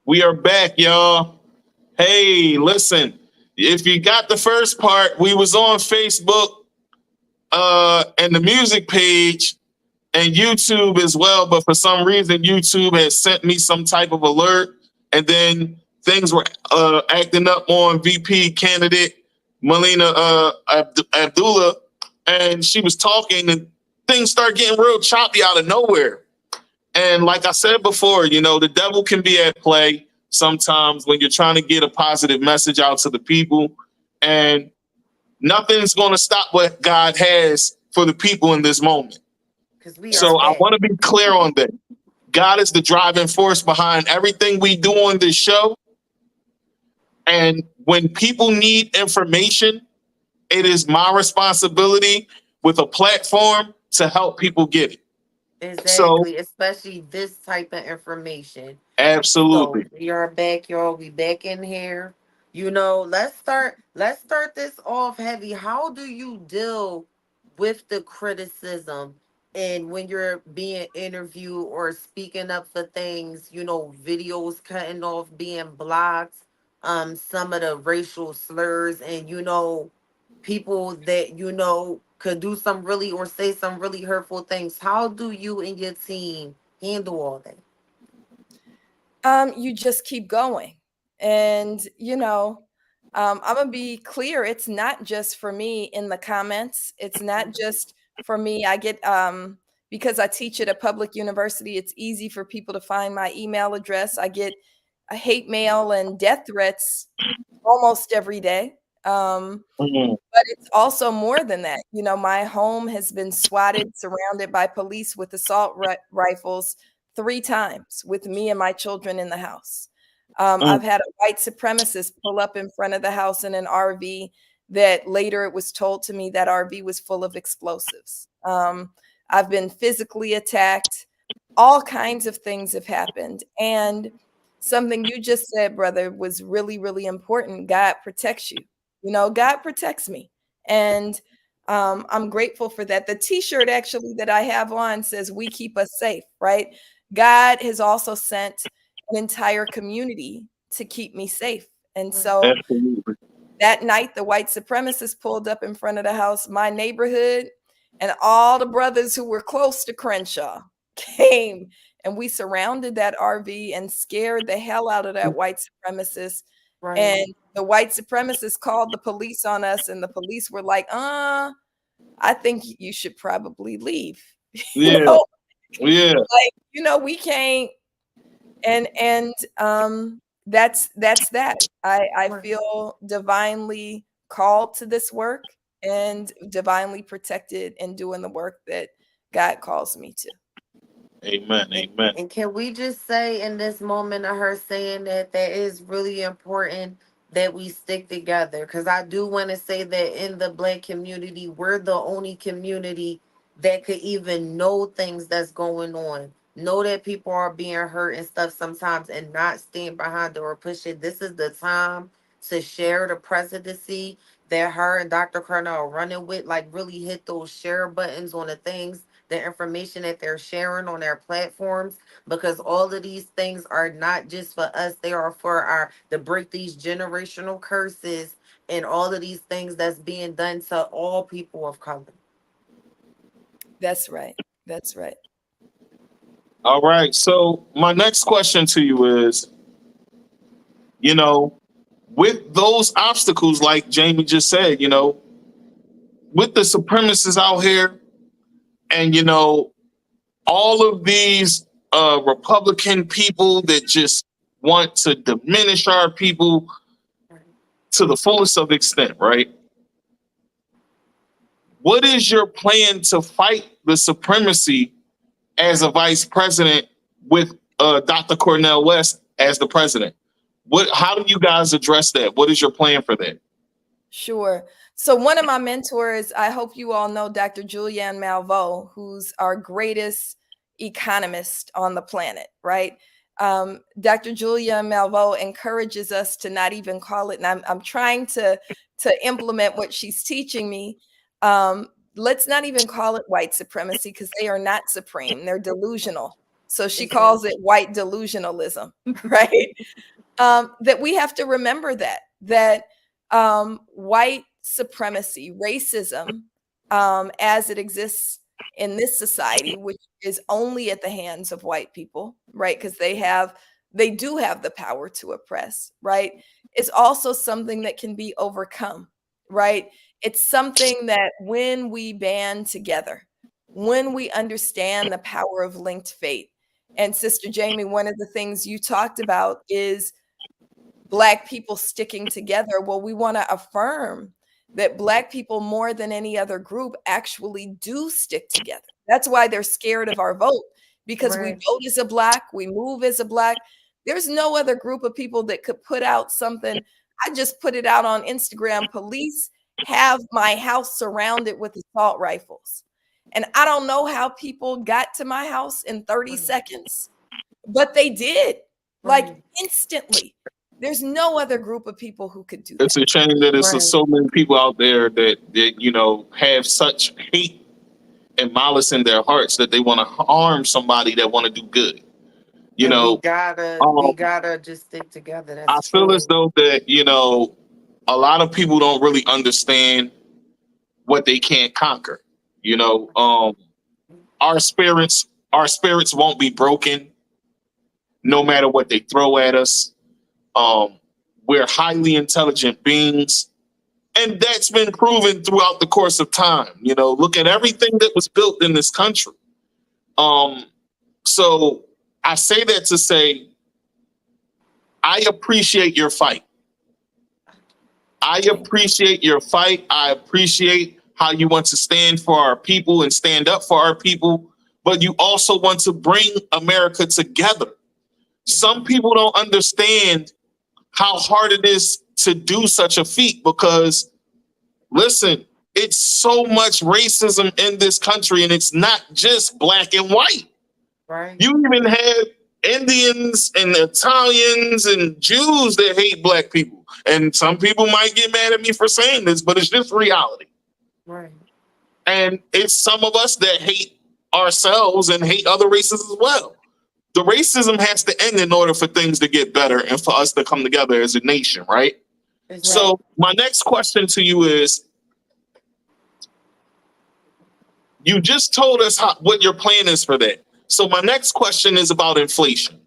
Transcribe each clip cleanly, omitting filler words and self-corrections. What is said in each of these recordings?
We are back, y'all. Hey, listen. If you got the first part, we was on Facebook and the music page and YouTube as well, but for some reason YouTube had sent me some type of alert, and then things were acting up on VP candidate Melina Abdullah, and she was talking, and things started getting real choppy out of nowhere. And like I said before, the devil can be at play sometimes when you're trying to get a positive message out to the people. And nothing's going to stop what God has for the people in this moment. Because we are So I back. want to be clear on that. God is the driving force behind everything we do on this show. And when people need information, it is my responsibility with a platform to help people get it. So, Exactly, especially this type of information. So absolutely. we are back, y'all. We back in here. Let's start this off heavy. How do you deal with the criticism and when you're being interviewed or speaking up for things, videos cutting off, being blocked, some of the racial slurs and people that could do some really or say some really hurtful things. How do you and your team handle all that? You just keep going. And, I'm going to be clear. It's not just for me in the comments. It's not just for me. I get, because I teach at a public university, it's easy for people to find my email address. I get a hate mail and death threats almost every day. Mhm. But it's also more than that. My home has been swatted, surrounded by police with assault rifles 3 times with me and my children in the house. Mm. I've had a white supremacist pull up in front of the house in an RV that later it was told to me that RV was full of explosives. I've been physically attacked. All kinds of things have happened. And something you just said, brother, was really, really important. God protects you. God protects me. And I'm grateful for that. The t-shirt actually that I have on says, "We keep us safe," right? God has also sent an entire community to keep me safe. And Right. so Absolutely. that night, the white supremacists pulled up in front of the house, my neighborhood, and all the brothers who were close to Crenshaw came, and we surrounded that RV and scared the hell out of that white supremacist. Right. And the white supremacists called the police on us, and the police were like, I think you should probably leave. you Yeah. know, Yeah. we can't, and that's that. I Right. feel divinely called to this work and divinely protected in doing the work that God calls me to. Amen. And, Amen. and can we just say in this moment of her saying that is really important that we stick together? Because I do want to say that in the Black community, we're the only community that could even know things that's going on. Know that people are being hurt and stuff sometimes and not stand behind it or push it. This is the time to share the presidency that her and Dr. Cornell are running with. Like, really hit those share buttons on the things, the information that they're sharing on their platforms, because all of these things are not just for us, they are for our to break these generational curses and all of these things that's being done to all people of color. That's right. That's right. All right. So my next question to you is, you know, with those obstacles, like Jamie just said, with the supremacists out here, and all of these Republican people that just want to diminish our people to the fullest of extent, right? What is your plan to fight the supremacy as a vice president with Dr. Cornel West as the president? How do you guys address that? What is your plan for that? Sure. So one of my mentors, I hope you all know Dr. Julianne Malveaux, who's our greatest economist on the planet, right? Dr. Julianne Malveaux encourages us to not even call it, and I'm trying to implement what she's teaching me. Let's not even call it white supremacy because they are not supreme. They're delusional. So she Exactly. calls it white delusionalism, right? That we have to remember that white supremacy, racism, as it exists in this society, which is only at the hands of white people, right? Because they do have the power to oppress, right? It's also something that can be overcome, right? It's something that when we band together, when we understand the power of linked fate, and Sister Jamie, one of the things you talked about is Black people sticking together. Well, we want to affirm that Black people, more than any other group, actually do stick together. That's why they're scared of our vote, because we Right. vote as a Black, we move as a Black. There's no other group of people that could put out something. I just put it out on Instagram. Police have my house surrounded with assault rifles. And I don't know how people got to my house in 30 seconds, but they did, like Right. instantly. There's no other group of people who could do It's that. a shame that it's Right. so many people out there that have such hate and malice in their hearts that they want to harm somebody that want to do good. You And know, we um, gotta just stick together. I That's feel as true. though that a lot of people don't really understand what they can't conquer. You know, our spirits, our spirits won't be broken no matter what they throw at us. Um, we're highly intelligent beings, and that's been proven throughout the course of time. Look at everything that was built in this country. Um, so I say that to say I appreciate your fight. I appreciate your fight. I appreciate how you want to stand for our people and stand up for our people, but you also want to bring America together. Some people don't understand how hard it is to do such a feat because, listen, it's so much racism in this country, and it's not just black and white. Right. You even have Indians and Italians and Jews that hate black people. And some people might get mad at me for saying this, but it's just reality. Right. And it's some of us that hate ourselves and hate other races as well. The racism has to end in order for things to get better and for us to come together as a nation, right? Exactly. So my next question to you is, you just told us what your plan is for that. So my next question is about inflation.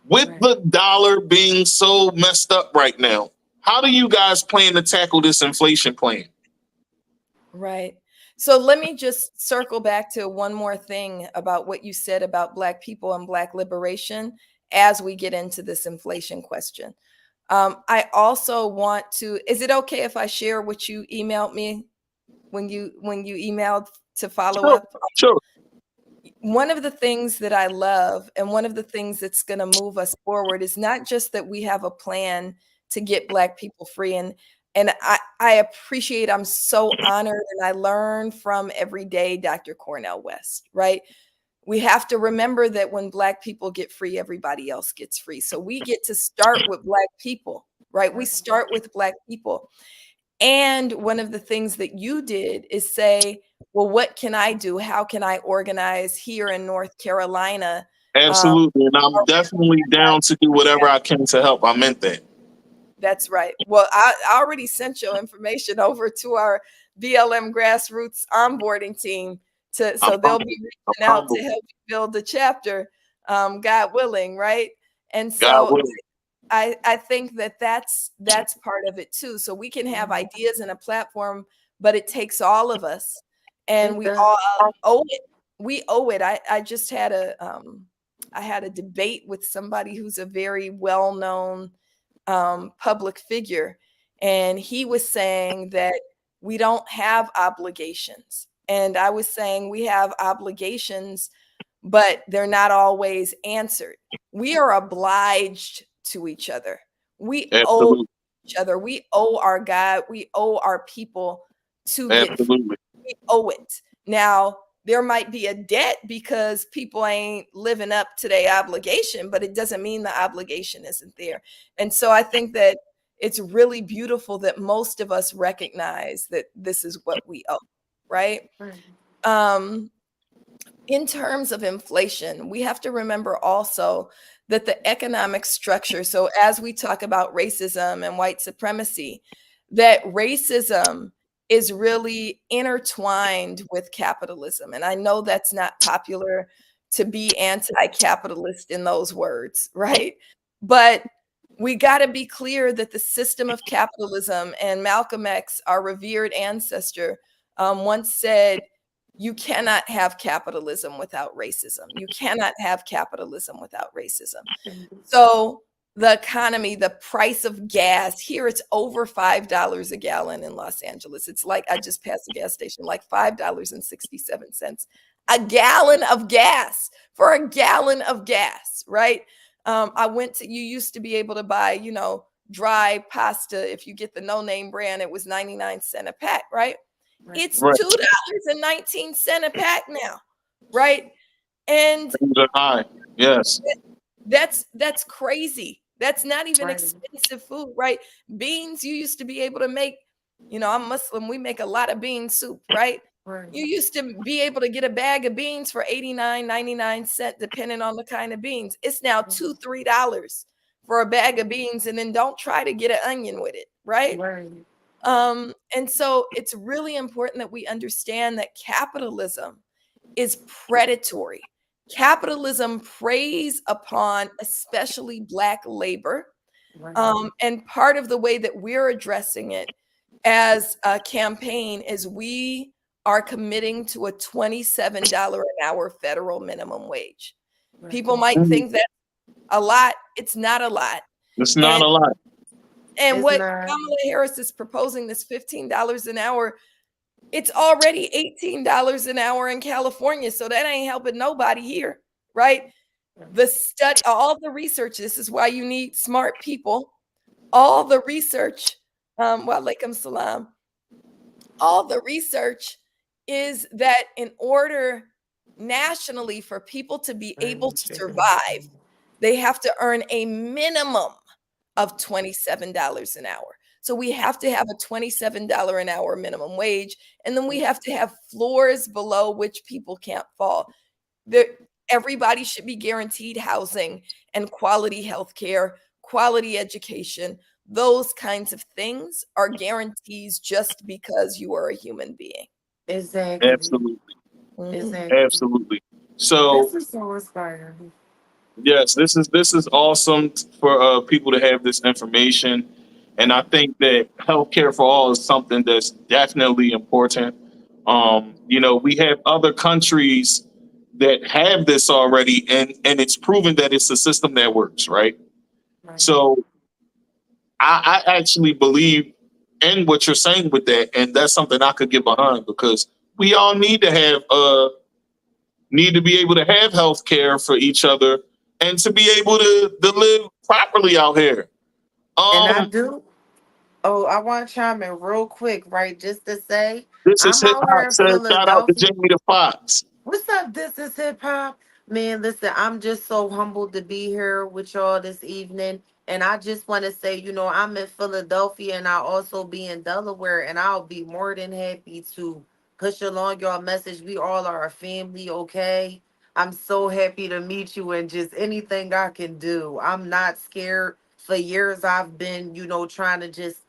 With Right. the dollar being so messed up right now, how do you guys plan to tackle this inflation plan? Right. So let me just circle back to one more thing about what you said about Black people and Black liberation as we get into this inflation question. I also want to, is it okay if I share what you emailed me when you emailed to follow Sure, up? sure. One of the things that I love and one of the things that's going to move us forward is not just that we have a plan to get Black people free. And I appreciate, I'm so honored, and I learn from every day Dr. Cornell West, right? We have to remember that when Black people get free, everybody else gets free. So we get to start with Black people, right? We start with Black people. And one of the things that you did is say, well, what can I do? How can I organize here in North Carolina? Absolutely. And I'm definitely down to do whatever I can to help. I meant that. That's right. Well, I already sent your information over to our BLM grassroots onboarding team so I'm they'll humble. be I'm reaching out to humble. help you build the chapter, God willing, right? And God so willing. I think that that's part of it too. So we can have ideas and a platform, but it takes all of us, and It we does. all owe it. We owe it. I just had I had a debate with somebody who's a very well-known public figure, and he was saying that we don't have obligations, and I was saying we have obligations, but they're not always answered. We are obliged to each other. We owe Absolutely. each other. We owe our God. We owe our people to get free. Absolutely. We owe it. Now, there might be a debt because people ain't living up to their obligation, but it doesn't mean the obligation isn't there. And so I think that it's really beautiful that most of us recognize that this is what we owe, right? Right. Um, In terms of inflation, we have to remember also that the economic structure, so as we talk about racism and white supremacy, that racism is really intertwined with capitalism. And I know that's not popular to be anti-capitalist in those words, right? But we got to be clear that the system of capitalism, and Malcolm X, our revered ancestor, once said, you cannot have capitalism without racism. You cannot have capitalism without racism. So the economy, the price of gas here, it's over $5 a gallon in Los Angeles. It's like, I just passed a gas station, like $5.67 a gallon of gas, for a gallon of gas, right? I went to, you used to be able to buy, you know, dry pasta. If you get the no name brand, it was 99 cents a pack, right? It's Right. $2.19 a pack now, right? And Things are high. Yes. that's crazy. That's not even Right. expensive food, right? Beans, you used to be able to make, you know, I'm Muslim, we make a lot of bean soup, right? Right. You used to be able to get a bag of beans for 89, 99 cents, depending on the kind of beans. It's now $2, $3 for a bag of beans, and then don't try to get an onion with it, right? Right. And so it's really important that we understand that capitalism is predatory. Capitalism preys upon especially Black labor. Right. And part of the way that we're addressing it as a campaign is we are committing to a $27 an hour federal minimum wage. Right. People might think that's a lot. It's not a lot. It's not And a lot. and It's what not. Kamala Harris is proposing, this $15 an hour, it's already $18 an hour in California. So that ain't helping nobody here, right? The study, all the research, this is why you need smart people. All the research, wa alaikum salam, all the research is that in order nationally for people to be able to survive, they have to earn a minimum of $27 an hour. So we have to have a $27 an hour minimum wage, and then we have to have floors below which people can't fall. Everybody should be guaranteed housing and quality health care, quality education. Those kinds of things are guarantees just because you are a human being. Exactly. Absolutely. Mhm. Exactly. Absolutely. So This is so inspiring. yes, this is awesome for people to have this information, and I think that healthcare for all is something that's definitely important. You know, we have other countries that have this already, and it's proven that it's a system that works, right? Right. So I actually believe in what you're saying with that, and that's something I could get behind because we all need to be able to have health care for each other and to be able to live properly out here. And I Um, do. Oh, I want to chime in real quick, right? Just to say, this is I'm hip out here hop. in Says shout out to Philadelphia. Jamie the Fox. What's up? This is hip hop. Man, listen, I'm just so humbled to be here with y'all this evening. And I just want to say, I'm in Philadelphia and I'll also be in Delaware, and I'll be more than happy to push along your message. We all are a family, okay? I'm so happy to meet you, and just anything I can do. I'm not scared. For years, I've been, trying to just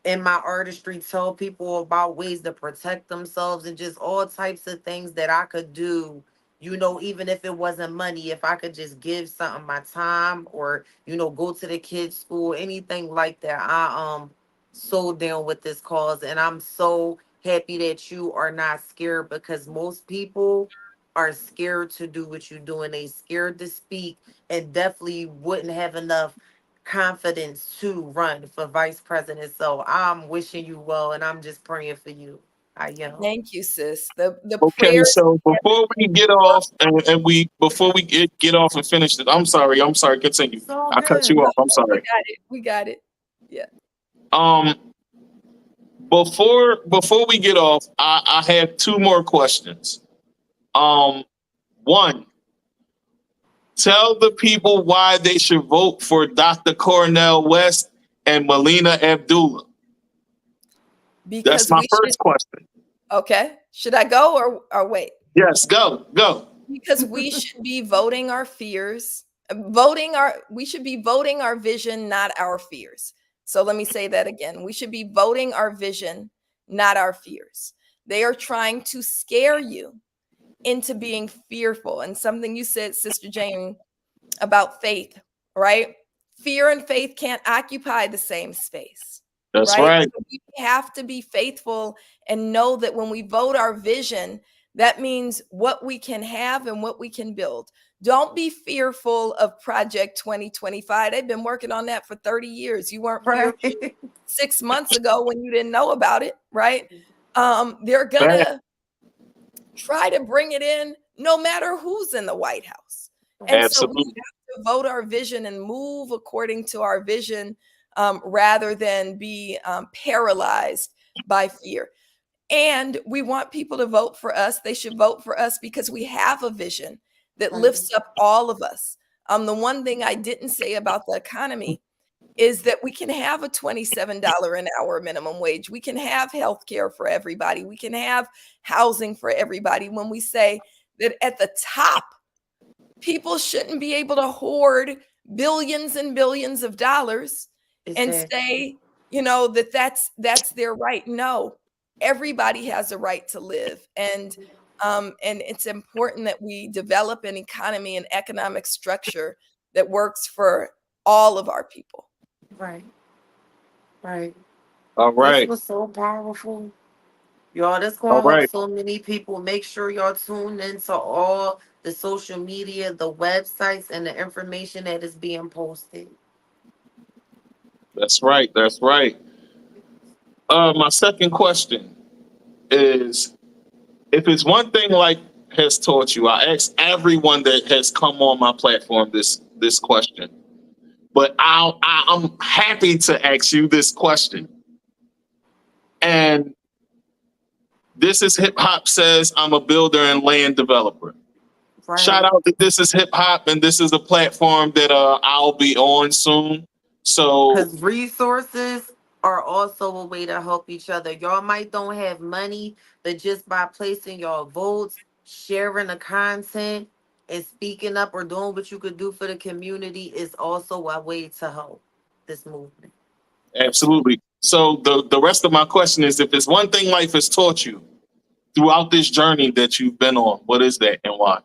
in my artistry tell people about ways to protect themselves and just all types of things that I could do, even if it wasn't money, if I could just give something my time or, go to the kids' school, anything like that. I so down with this cause, and I'm so happy that you are not scared, because most people are scared to do what you're doing. They scared to speak, and definitely wouldn't have enough confidence to run for vice president. So I'm wishing you well, and I'm just praying for you. I am. Thank you, sis. The Okay, prayers. so before we get off and we before we get off and finish it, I'm sorry, continue. It's all I cut good. you No, off. I'm we sorry. got it. We got it. Yeah. Um, before we get off, I have two more questions. Um, one, tell the people why they should vote for Dr. Cornell West and Melina Abdullah. That's Because my we should. first question. Okay. Should I go or wait? Yes, go. Because we should be voting our fears, we should be voting our vision, not our fears. So let me say that again. We should be voting our vision, not our fears. They are trying to scare you into being fearful. And something you said, Sister Jane, about faith, right? Fear and faith can't occupy the same space, That's right? right. So we have to be faithful and know that when we vote our vision, that means what we can have and what we can build. Don't be fearful of Project 2025. They've been working on that for 30 years. You weren't Right. fearful 6 months ago when you didn't know about it, right? They're Bad. gonna try to bring it in no matter who's in the White House. And so we Absolutely. have to vote our vision and move according to our vision, rather than be paralyzed by fear. And we want people to vote for us. They should vote for us because we have a vision that Right. lifts up all of us. The one thing I didn't say about the economy is that we can have a $27 an hour minimum wage. We can have health care for everybody. We can have housing for everybody. When we say that at the top, people shouldn't be able to hoard billions and billions of dollars and Exactly. say, you know, that that's their right. No, everybody has a right to live. And it's important that we develop an economy and economic structure that works for all of our people. Right. Right. All This right. was so powerful. Y'all, this All gonna help right. so many people. Make sure y'all tune into all the social media, the websites, and the information that is being posted. That's right. That's right. My second question is, if it's one thing life has taught you, I ask everyone that has come on my platform this question, but I'm happy to ask you this question. And this is Hip Hop Says I'm a builder and land developer. Shout Right. out that this is Hip Hop and this is a platform that I'll be on soon. So Because resources are also a way to help each other. Y'all might don't have money, but just by placing your votes, sharing the content, and speaking up or doing what you could do for the community is also a way to help this movement. absolutely. So the rest of my question is, if it's one thing life has taught you throughout this journey that you've been on, what is that and why?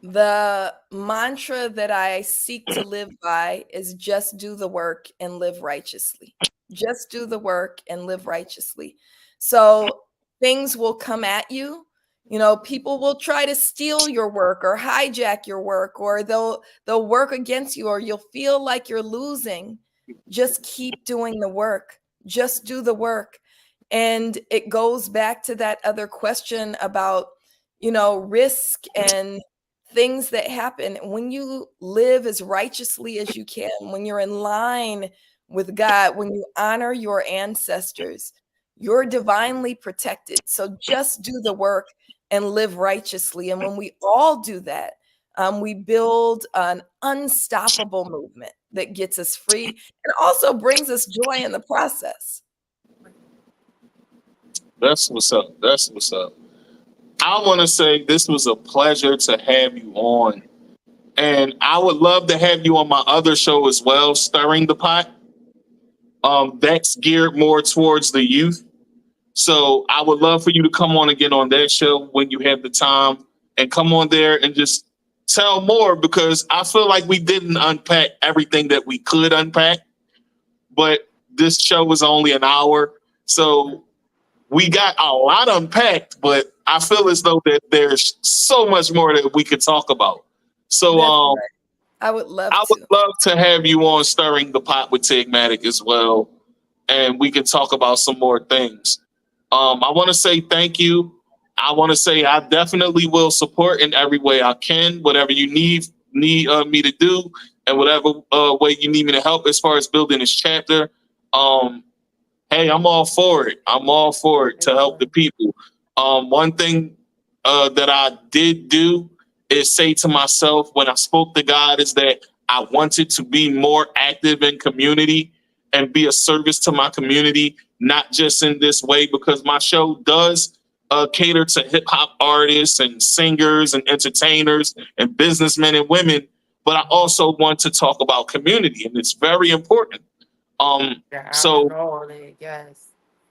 The mantra that I seek to live by is just do the work and live righteously. Just do the work and live righteously. So things will come at you. You know, people will try to steal your work or hijack your work, or they'll work against you, or you'll feel like you're losing. Just keep doing the work. Just do the work. And it goes back to that other question about, risk and things that happen when you live as righteously as you can, when you're in line with God, when you honor your ancestors, you're divinely protected. So just do the work and live righteously. And when we all do that, we build an unstoppable movement that gets us free and also brings us joy in the process. That's what's up. That's what's up. I want to say this was a pleasure to have you on. And I would love to have you on my other show as well, Stirring the Pot. That's geared more towards the youth. So I would love for you to come on again on that show when you have the time and come on there and just tell more, because I feel like we didn't unpack everything that we could unpack, but this show was only an hour. So we got a lot unpacked, but I feel as though that there's so much more that we could talk about. So That's right. I would love I would to. love to have you on Stirring the Pot with Tigmatic as well, and we can talk about some more things. I want to say thank you. I want to say I definitely will support in every way I can, whatever you need me to do, and whatever way you need me to help as far as building this chapter. Um, hey, I'm all for it. I'm all for it to help the people. One thing that I did do is say to myself when I spoke to God is that I wanted to be more active in community and be a service to my community, not just in this way, because my show does cater to hip hop artists and singers and entertainers and businessmen and women, but I also want to talk about community, and it's very important. Yeah, I So know that. Yes.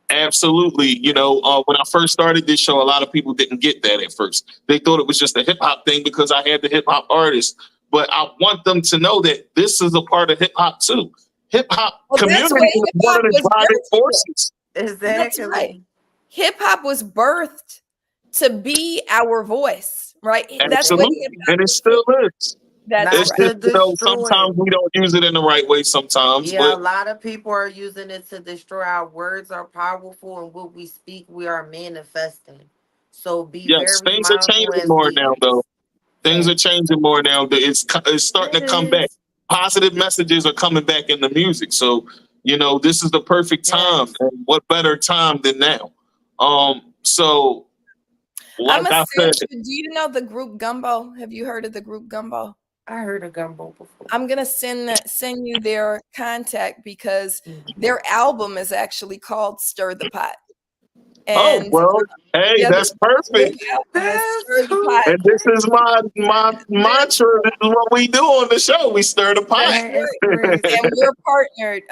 absolutely, when I first started this show, a lot of people didn't get that at first. They thought it was just a hip hop thing because I had the hip hop artists, but I want them to know that this is a part of hip hop too. Hip hop Well, that's community what is hip one hop of the was driving birthed for. forces. That's right. Exactly. Hip hop was birthed to be our voice, right? That's what Absolutely, hip hop and it was for. still is. That's It's Not right. to just, destroy. sometimes we don't use it in the right way sometimes, Yeah, a but lot of people are using it to destroy. Our words are powerful, and what we speak, we are manifesting. So be yes, very things are mindful changing as more now, though. leaders. Things are Fact. changing more now. It's starting It to come back. is. Positive messages are coming back in the music. So, this is the perfect time. Yes. And what better time than now? So I'm like gonna I said, send you. Do you know the group Gumbo? Have you heard of the group Gumbo? I heard of gumbo before. I'm gonna send you their contact because Mhm. their album is actually called Stir the Pot. oh And well, hey, yeah, that's their perfect. album is That's Stir the so Pot. And this is my mantra. This is what we do on the show. We stir the pot. That's that is right. crazy. And we're partnered.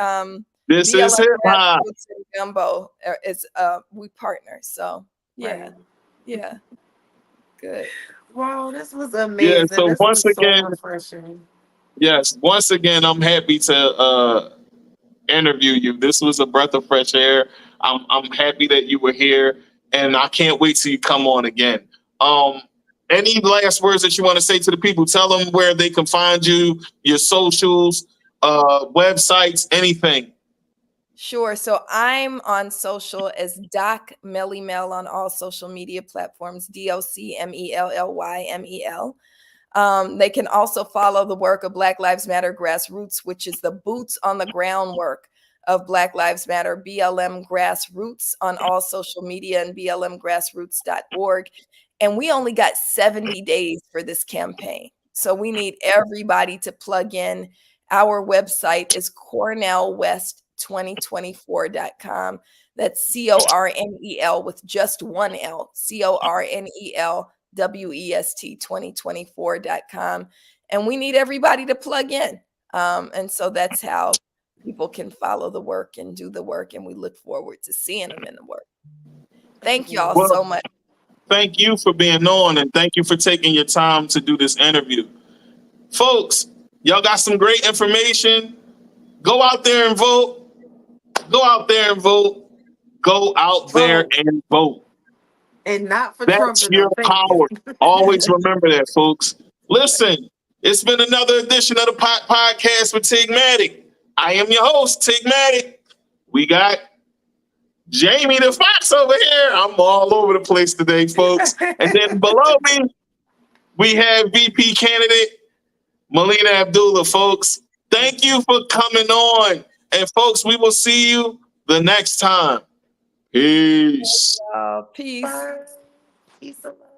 This is BLM hip hop. Grassroots and Gumbo is we partner. So yeah, Right. yeah, good. Wow, this was Yeah. amazing. So This was so refreshing. once again, I'm happy to interview you. This was a breath of fresh air. I'm happy that you were here, and I can't wait till you come on again. Um, any last words that you want to say to the people? Tell them where they can find you, your socials, websites, anything. Sure. So I'm on social as Doc Melly on all social media platforms, DOCMELLYMEL. They can also follow the work of Black Lives Matter Grassroots, which is the boots on the ground work of Black Lives Matter, BLM Grassroots on all social media and blmgrassroots.org. And we only got 70 days for this campaign. So we need everybody to plug in. Our website is cornellwest2024.com. That's CORNEL with just one L, CORNEL WEST2024.com. And we need everybody to plug in. And so that's how people can follow the work and do the work. And we look forward to seeing them in the work. Thank y'all Well, so much. thank you for being on, and thank you for taking your time to do this interview. Folks, y'all got some great information. Go out there and vote. Go out there and vote. Go out there Vote. and vote. And not for That's trumping your them. Thank you. power. Always remember that, folks. Listen, it's been another edition of the Podcast with Tigmatic. I am your host, Tigmatic. We got Jamie the Fox over here. I'm all over the place today, folks. And then below me, we have VP candidate Melina Abdullah, folks. Thank you for coming on. And folks, we will see you the next time. Peace. Peace. Bye. Peace and love.